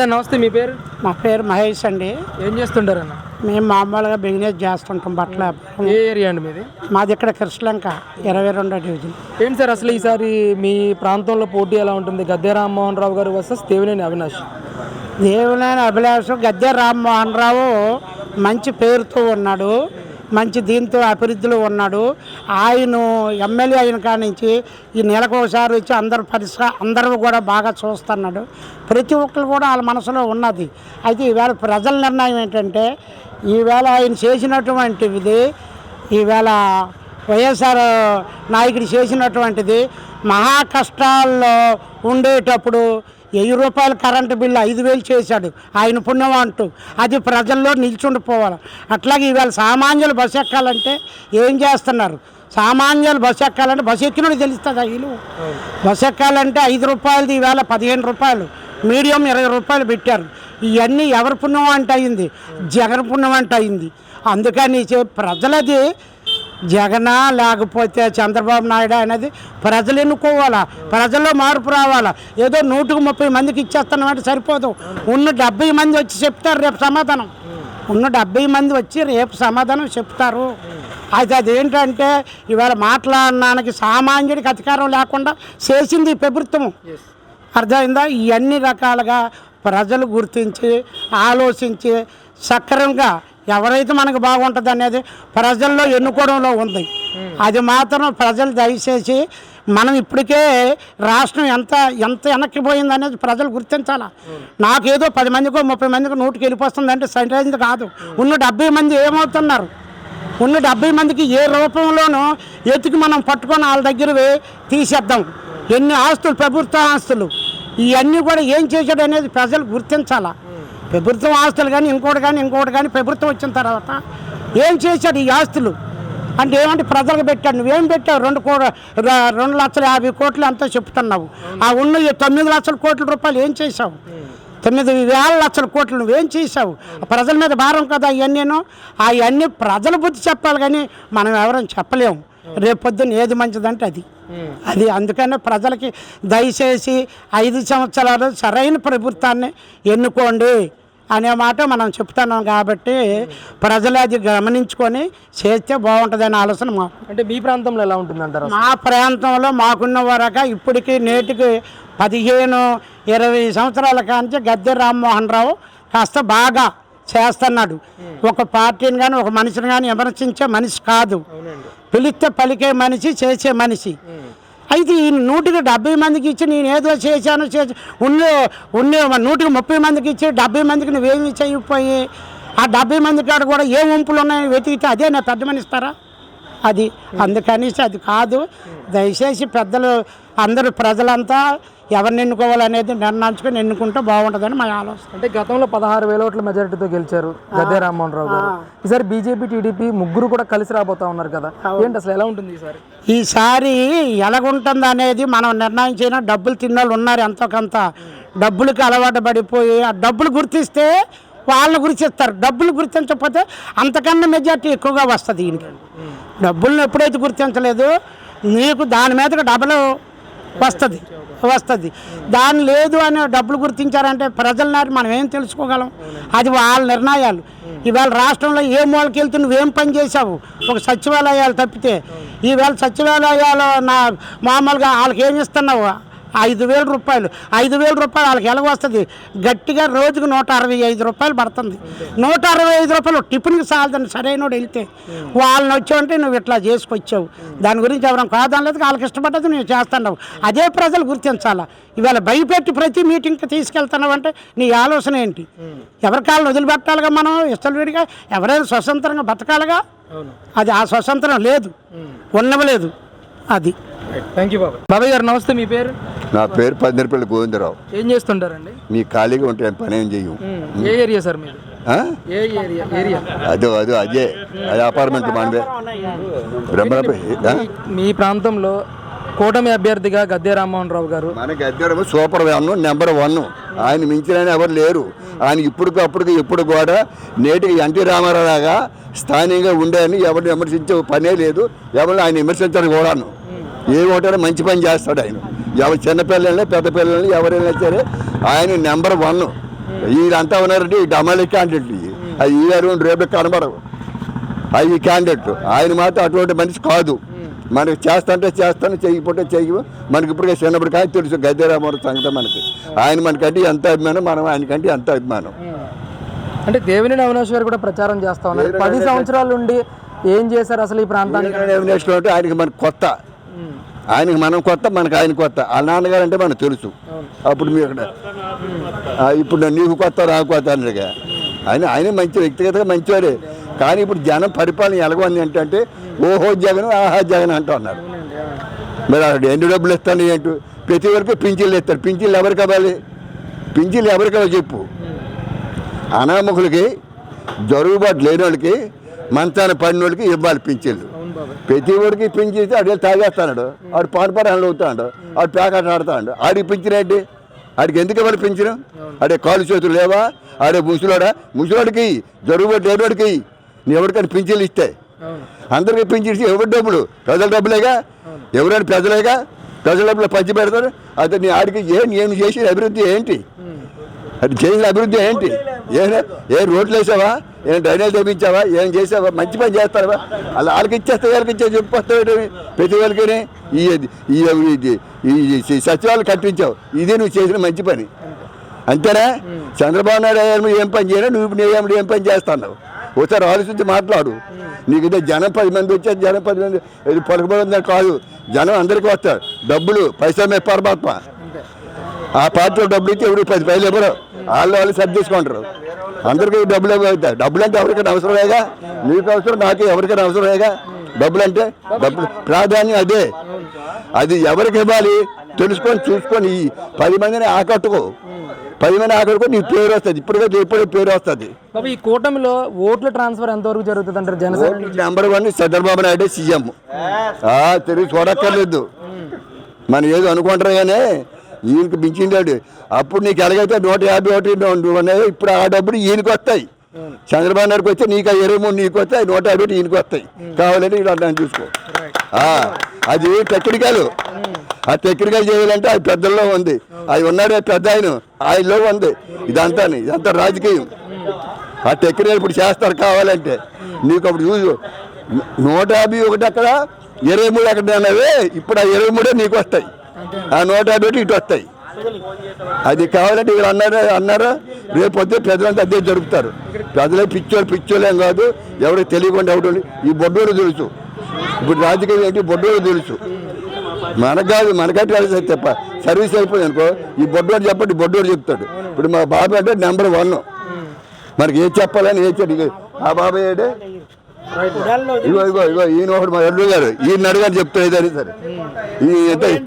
నమస్తే, మీ పేరు? మా పేరు మహేష్ అండి. ఏం చేస్తుంటారన్న? మేము మామూలుగా బిజినెస్ చేస్తుంటాం, బట్టల. ఏ ఏరియా అండి మీది? మాది ఇక్కడ కృష్ణలంక 22వ డివిజన్. ఏంటి సార్ అసలు ఈసారి మీ ప్రాంతంలో పోటీ ఎలా ఉంటుంది? గద్దె రామ్మోహన్ రావు గారు వర్సెస్ దేవినేని అవినాష్. దేవినేని అభిలాష్, గద్దె రామ్మోహన్ రావు మంచి పేరుతో ఉన్నాడు, మంచి దీంతో అభివృద్ధిలో ఉన్నాడు. ఆయన ఎమ్మెల్యే అయిన కాడి నుంచి ఈ నెలకు ఒకసారి వచ్చి అందరూ కూడా బాగా చూస్తున్నాడు. ప్రతి ఒక్కరు కూడా వాళ్ళ మనసులో ఉన్నది. అయితే ఈవేళ ప్రజల నిర్ణయం ఏంటంటే, ఈవేళ ఆయన చేసినటువంటిది, ఈవేళ వైఎస్ఆర్ నాయకుడు చేసినటువంటిది, మహా కష్టాల్లో ఉండేటప్పుడు 1000 రూపాయల కరెంటు బిల్లు 5000 చేశాడు ఆయన పుణ్యం అంటూ. అది ప్రజల్లో నిల్చుండిపోవాలి. అట్లాగే ఈవేళ సామాన్యులు బస్సు ఎక్కాలంటే ఏం చేస్తున్నారు? సామాన్యులు బస్సు ఎక్కాలంటే బస్సు ఎక్కినోడు తెలుస్తుంది ఆ ఇల్లు. బస్సు ఎక్కాలంటే 5 రూపాయలది ఈవేళ 15 రూపాయలు, మీడియం 20 రూపాయలు పెట్టారు. ఇవన్నీ ఎవరి పుణ్యం అంటే అయింది? జగన్ పుణ్యం అంటే అయింది. అందుకని ప్రజలది జగనా లేకపోతే చంద్రబాబు నాయుడు అనేది ప్రజలు ఎన్నుకోవాలా, ప్రజల్లో మార్పు రావాలా. ఏదో 130 మందికి ఇచ్చేస్తున్నామంటే సరిపోదు. ఉన్న 70 మంది వచ్చి చెప్తారు రేపు సమాధానం. ఉన్న 70 మంది వచ్చి రేపు సమాధానం చెప్తారు. అయితే అదేంటంటే ఇవాళ మాట్లాడడానికి సామాన్యుడికి అధికారం లేకుండా చేసింది ప్రభుత్వం. అర్థమైందా? ఇవన్నీ రకాలుగా ప్రజలు గుర్తించి ఆలోచించి సక్రమంగా ఎవరైతే మనకు బాగుంటుంది అనేది ప్రజల్లో ఎన్నుకోవడంలో ఉంది. అది మాత్రం ప్రజలు దయచేసి మనం ఇప్పటికే రాష్ట్రం ఎంత వెనక్కిపోయింది అనేది ప్రజలు గుర్తించాలా. నాకేదో 10 మందికో 30 మందికో నోటికి వెళ్ళిపోతుందంటే సరైనది కాదు. ఉన్న 70 మంది ఏమవుతున్నారు? ఉన్న 70 మందికి ఏ రూపంలోనూ ఎతికి మనం పట్టుకొని వాళ్ళ దగ్గర తీసేద్దాం. ఎన్ని ఆస్తులు, ప్రభుత్వ ఆస్తులు, ఇవన్నీ కూడా ఏం చేశాడు అనేది ప్రజలు గుర్తించాలా. ప్రభుత్వం ఆస్తులు కానీ ఇంకోటి కానీ ప్రభుత్వం వచ్చిన తర్వాత ఏం చేశాడు ఈ ఆస్తులు అంటే ఏమంటే ప్రజలకు పెట్టాడు. నువ్వేం పెట్టావు? 2,50,00,000 అంతా చెప్తున్నావు. ఆ ఉన్న 9 లక్షల కోట్ల రూపాయలు ఏం చేశావు? 9,000 లక్షల కోట్లు నువ్వేం చేశావు? ప్రజల మీద భారం కదా ఇవన్నీను. అవన్నీ ప్రజల బుద్ధి చెప్పాలి కానీ మనం ఎవరైనా చెప్పలేము. రేపు పొద్దున్న ఏది మంచిదంటే అది అందుకనే ప్రజలకి దయచేసి 5 సంవత్సరాలు సరైన ప్రభుత్వాన్ని ఎన్నుకోండి అనే మాట మనం చెప్తున్నాం. కాబట్టి ప్రజలు అది గమనించుకొని చేస్తే బాగుంటుందనే ఆలోచన మా. అంటే మీ ప్రాంతంలో ఎలా ఉంటుందంటారు? మా ప్రాంతంలో మాకున్న వరకు ఇప్పటికీ నేటికి 15-20 సంవత్సరాల కాంచి గద్దె రామ్మోహన్ రావు కాస్త బాగా చేస్తున్నాడు. ఒక పార్టీని కానీ ఒక మనిషిని కానీ విమర్శించే మనిషి కాదు, పిలిస్తే పలికే మనిషి, చేసే మనిషి. అయితే ఈ 170 మందికి ఇచ్చి నేను ఏదో చేశాను ఉన్న 130 మందికి ఇచ్చి 70 మందికి నువ్వేమి చేయకపోయి ఆ 70 మంది కాడ కూడా ఏ వంపులు ఉన్నాయని వెతికితే అదే నా పెద్ద మనిస్తారా? అది అందుకని అది కాదు. దయచేసి పెద్దలు అందరూ ప్రజలంతా ఎవరిని ఎన్నుకోవాలనేది నిర్ణయించుకొని ఎన్నుకుంటే బాగుంటుందని మా ఆలోచన. అంటే గతంలో 16,000 ఓట్ల మెజారిటీతో గెలిచారు గద్దె రామ్మోహన్ రావు గారు. ఈసారి బీజేపీ, టీడీపీ ముగ్గురు కూడా కలిసి రాబోతా ఉన్నారు కదా, ఏంటి అసలు ఎలా ఉంటుంది ఈసారి ఎలాగుంటుంది అనేది మనం నిర్ణయించిన. డబ్బులు తిన్నోళ్ళు ఉన్నారు, ఎంతో కొంత డబ్బులకి అలవాటు పడిపోయి ఆ డబ్బులు గుర్తిస్తే వాళ్ళని గుర్తిస్తారు. డబ్బులు గుర్తించకపోతే అంతకన్నా మెజార్టీ ఎక్కువగా వస్తుంది. దీనికి డబ్బులను ఎప్పుడైతే గుర్తించలేదు నీకు దాని మీదకి డబ్బులు వస్తుంది. దాని లేదు అని డబ్బులు గుర్తించారంటే ప్రజల మనం ఏం తెలుసుకోగలం? అది వాళ్ళ నిర్ణయాలు. ఈవేళ రాష్ట్రంలో ఏ మూలకి వెళ్తూ నువ్వేం పని చేసావు? ఒక సచివాలయాలు తప్పితే ఈవేళ సచివాలయాలు మామూలుగా వాళ్ళకి ఏమి ఇస్తున్నావు? 5,000 రూపాయలు. 5,000 రూపాయలు వాళ్ళకి ఎలాగ వస్తుంది? గట్టిగా రోజుకు 165 రూపాయలు పడుతుంది. 165 రూపాయలు టిఫిన్కి సాలదని సరైనోడు వెళ్తే వాళ్ళని వచ్చావంటే నువ్వు ఇట్లా చేసుకొచ్చావు. దాని గురించి ఎవరైనా కాదనలేదు, వాళ్ళకి ఇష్టపడ్డది నువ్వు చేస్తున్నావు. అదే ప్రజలు గుర్తించాలా. ఇవాళ భయపెట్టి ప్రతి మీటింగ్కి తీసుకెళ్తున్నావు అంటే నీ ఆలోచన ఏంటి? ఎవరి కాళ్ళని వదిలిపెట్టాలిగా మనం ఇష్టలుడిగా? ఎవరైనా స్వతంత్రంగా బతకాలిగా. అది ఆ స్వతంత్రం లేదు, ఉన్నవలేదు. అది. థ్యాంక్ యూ బాబాయ్ గారు. నమస్తే, మీ పేరు? నా పేరు పదినరపల్లి గోవిందరావు. ఏం చేస్తుంటారండి? మీ ఖాళీగా ఉంటే పని ఏం చెయ్యం. ఏ ఏరియా సార్ మీరు? అదే అపార్ట్మెంట్ మనదే. మీ ప్రాంతంలో కూటమి అభ్యర్థిగా గద్దె రామ్మోహన్ రావు గారు. మన గద్దె సూపర్ 1, నెంబర్ 1. ఆయన మించిన ఎవరు లేరు. ఆయన ఇప్పుడు కూడా నేటికి ఎన్టీ రామారావు లాగా స్థానికంగా ఉండేని ఎవరిని విమర్శించే పనే లేదు. ఎవరిని ఆయన విమర్శించడం కూడాను. ఏ ఓటైనా మంచి పని చేస్తాడు ఆయన. చిన్నపిల్లల్ని పెద్ద పిల్లల్ని ఎవరైనా సరే ఆయన నెంబర్ 1. వీళ్ళంతా ఉన్నారంటే ఈ డమాలి క్యాండిడేట్లు అది ఈ రేపు కనబడవు అవి క్యాండిడేట్లు. ఆయన మాత్రం అటువంటి మనిషి కాదు. మనకి చేస్తాంటే చేస్తాను, చేయకపోతే చెయ్యవు. మనకి ఇప్పటికే చిన్నప్పుడు కానీ తెలుసు గద్దె రామారావు సంగతి మనకి. ఆయన మనకంటే ఎంత అభిమానం, మనం ఆయనకంటే ఎంత అభిమానం. అంటే దేవినేని అవినాష్ గారు కూడా ప్రచారం చేస్తా ఉన్నారు. 10 సంవత్సరాల నుండి ఏం చేశారు అసలు ఈ ప్రాంతానికి? అవినాష్ అంటే ఆయనకి మనకు కొత్త, ఆయనకి మనం కొత్త, మనకు ఆయన కొత్త. ఆ నాన్నగారు అంటే మనకు తెలుసు. అప్పుడు మీరు ఇక్కడ ఇప్పుడు నీకు కొత్త నాకు కొత్త అన్నట్టుగా ఆయన మంచి వ్యక్తిగతంగా మంచివాడే. కానీ ఇప్పుడు జనం పరిపాలన ఎలాగొంది అంటే ఓహో జగన్ ఆహా జగన్ అంటూ ఉన్నారు. మరి అక్కడ ఎన్ని డబ్బులు ఇస్తాను ఏంటో ప్రతి వరకు పింఛన్లు ఇస్తారు. పింఛన్లు ఎవరికి ఇవ్వాలి? పింఛన్లు ఎవరికి ఇవ్వాలి చెప్పు? అనామకులకి, జరుగుబాటు లేని వాళ్ళకి, మంచాన పడిన వాళ్ళకి ఇవ్వాలి పింఛన్లు. ప్రతి ఒడికి పింఛన్ ఇస్తే అడిగి తాగేస్తాడు, ఆడు పానపరాలు అవుతాడు, ఆడు ప్యాకెట్ ఆడుతాడు. ఆడికి పింఛన్ ఏంటి? ఆడికి ఎందుకు ఇవ్వాలి పింఛను? ఆడే కాలు చేతులు లేవా? ఆడే ముసలోడికి జరుగుబాటు లేనివాడికి నీ ఎవరికైనా పింఛన్లు ఇస్తే అందరికీ పింఛన్ ఇస్తే ఎవరి డబ్బులు? ప్రజల డబ్బులేగా. ఎవరైనా ప్రజలేగా, ప్రజల డబ్బులు పంచి పెడతారు. అదే నీ ఆడికి నేను చేసిన అభివృద్ధి ఏంటి? అది చేసిన అభివృద్ధి ఏంటి? ఏ రోడ్లు వేసావా? ఏం డ్రైనేజ్ తెప్పించావా? ఏం చేసావా? మంచి పని చేస్తావా? అలా వాళ్ళకి ఇచ్చేస్తే వాళ్ళకి ఇచ్చే చెప్పొస్తావు. ప్రతి వాళ్ళకి ఈ సచివాలయం కట్టించావు. ఇది నువ్వు చేసిన మంచి పని అంతేనా? చంద్రబాబు నాయుడు ఏం పని చేయను, నువ్వు ఏం పని చేస్తున్నావు? ఒకసారి ఆలోచించి మాట్లాడు. నీకు ఇదే జనం 10 మంది వచ్చారు, జనం 10 మంది ఇది పలుకుబడి కాదు. జనం అందరికీ వస్తారు. డబ్బులు పైసా మీద పరమాత్మ. ఆ పార్టీలో డబ్బులు ఇచ్చి ఎవరు 10 పైసలు ఎవరు వాళ్ళు సర్ది చేసుకుంటారు. అందరికీ డబ్బులు అవుతాయి. డబ్బులు అంటే ఎవరికైనా అవసరమేగా? నీకు అవసరం, నాకు ఎవరికైనా అవసరమేగా. డబ్బులు అంటే డబ్బులు ప్రాధాన్యం అదే. అది ఎవరికి ఇవ్వాలి తెలుసుకొని చూసుకొని 10 మందిని ఆకట్టుకో. 10 మంది ఆకట్టుకో, నీ పేరు వస్తుంది. ఇప్పుడే పేరు వస్తుంది. ఈ కూటమిలో ఓట్ల ట్రాన్స్ఫర్ ఎంతవరకు జరుగుతుంది అంటారు? Janasena number 1 Chandrababu Naidu CM. తిరిగి చూడక్కర్లేదు. మనం ఏదో అనుకుంటారు కానీ ఈయనకి మించిండాడు. అప్పుడు నీకు ఎలాగైతే 150 ఓట్లు ఉన్నాయి, ఇప్పుడు ఆ డబ్బులు ఈయనకి వస్తాయి. చంద్రబాబు నాయుడుకి వస్తే నీకు 23 నీకు వస్తాయి, 150 ఈయనకి వస్తాయి. కావాలంటే ఇలా దాన్ని చూసుకో. అది టెక్నికల్. ఆ టెక్నికల్ చేయాలంటే అది పెద్దల్లో ఉంది. అది ఉన్నాడే పెద్ద ఆయనలో ఉంది. ఇదంతా రాజకీయం. ఆ టెక్నికల్ ఇప్పుడు చేస్తారు. కావాలంటే నీకు అప్పుడు చూసు 151 అక్కడ 23 అక్కడ అన్నవే, ఇప్పుడు ఆ 23 నీకు వస్తాయి. ఆ 150 ఇటు వస్తాయి. అది కావాలంటే వీళ్ళు అన్నారు రేపు వద్దే ప్రజలంతా అదే జరుపుతారు. ప్రజలే పిచ్చోళ్ళేం కాదు. ఎవరికి తెలియకుండా ఎవరు ఈ బొడ్డోడు తెలుసు. ఇప్పుడు రాజకీయం ఏంటి? బొడ్డోడు తెలుసు. మనకు కాదు, మనకంటే తప్ప సర్వీస్ అయిపోయింది అనుకో. ఈ బొడ్డోడు చెప్పండి, బొడ్డోడు చెప్తాడు. ఇప్పుడు మా బాబాయ్ అంటే నెంబర్ 1. మనకి ఏం చెప్పాలని ఆ బాబాయ్ అంటే ఇగో ఈయన ఒకటి మా ఎల్లు గారు ఈయన అడిగారు చెప్తాడు. సరే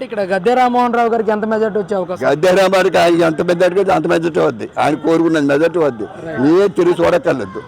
ఇక్కడ గద్దె రామ్మోహన్ రావు గారికి ఎంత మెజార్టీ వచ్చే అవకాశం? గద్దె రామారావుకి ఆయన ఎంత మెజార్టీ అంత మెజార్టీ వద్ది. ఆయన కోరుకున్నది మెజార్టీ వద్ది. ఏ తిరిగి చూడక్కర్లేదు.